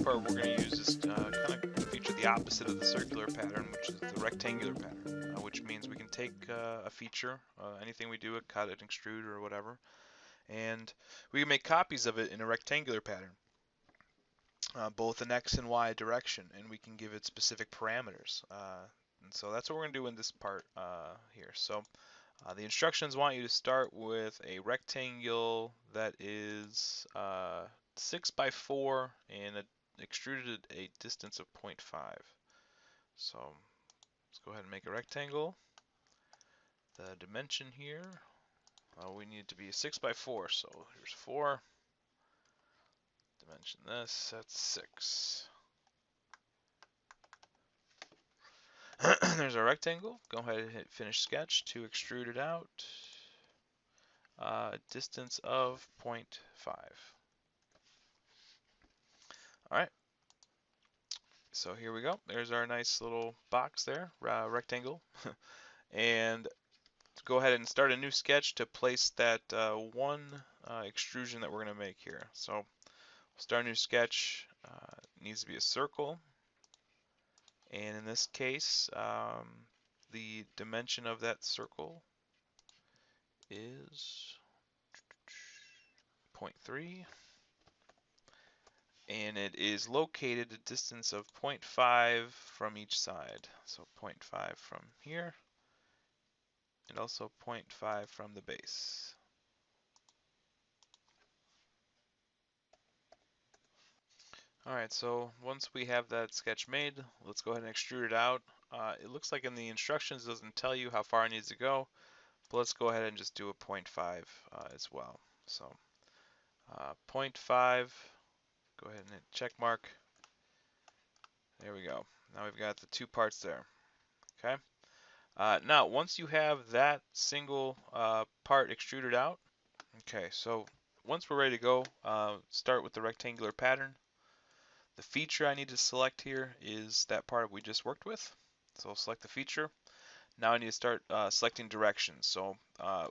next part we're going to use is kind of feature the opposite of the circular pattern, which is the rectangular pattern, which means we can take a feature, anything we do, cut it, extrude, or whatever, and we can make copies of it in a rectangular pattern, both in X and Y direction, and we can give it specific parameters. And so that's what we're going to do in this part here. So the instructions want you to start with a rectangle that is 6 by 4 and extruded at a distance of 0.5. So let's go ahead and make a rectangle. The dimension here, we need it to be a 6 by 4. So here's 4. Dimension this, that's 6. There's our rectangle. Go ahead and hit finish sketch to extrude it out. Distance of 0.5. Alright, so here we go. There's our nice little box there, rectangle. And go ahead and start a new sketch to place that one extrusion that we're going to make here. So we'll start a new sketch. It needs to be a circle. And in this case, the dimension of that circle is 0.3. And it is located a distance of 0.5 from each side. So 0.5 from here, and also 0.5 from the base. Alright, so once we have that sketch made, let's go ahead and extrude it out. It looks like in the instructions it doesn't tell you how far it needs to go, but let's go ahead and just do a 0.5 as well. So 0.5, go ahead and hit check mark. There we go. Now we've got the two parts there. Okay. Now once you have that single part extruded out, okay, so once we're ready to go, start with the rectangular pattern. The feature I need to select here is that part we just worked with. So I'll select the feature. Now I need to start selecting directions. So I'll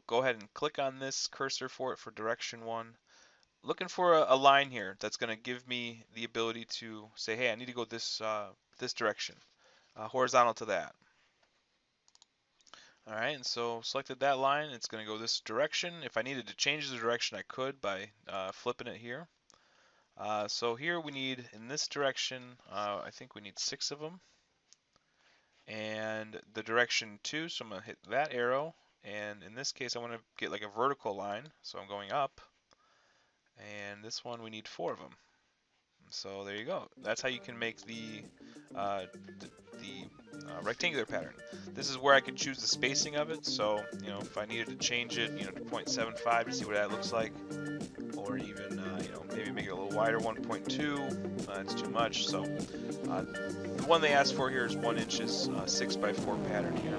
go ahead and click on this cursor for it for direction 1. Looking for a line here that's going to give me the ability to say, hey, I need to go this direction, horizontal to that. All right, and so selected that line. It's going to go this direction. If I needed to change the direction, I could by flipping it here. So here we need, in this direction, I think we need 6 of them. And the direction 2, so I'm going to hit that arrow. And in this case, I want to get like a vertical line, so I'm going up. And this one, we need 4 of them. So there you go. That's how you can make the rectangular pattern. This is where I can choose the spacing of it. So, you know, if I needed to change it, you know, to 0.75 to see what that looks like, or even, you know, maybe make it a little wider, 1.2. That's too much. So the one they asked for here is 1 inches, 6 by 4 pattern here.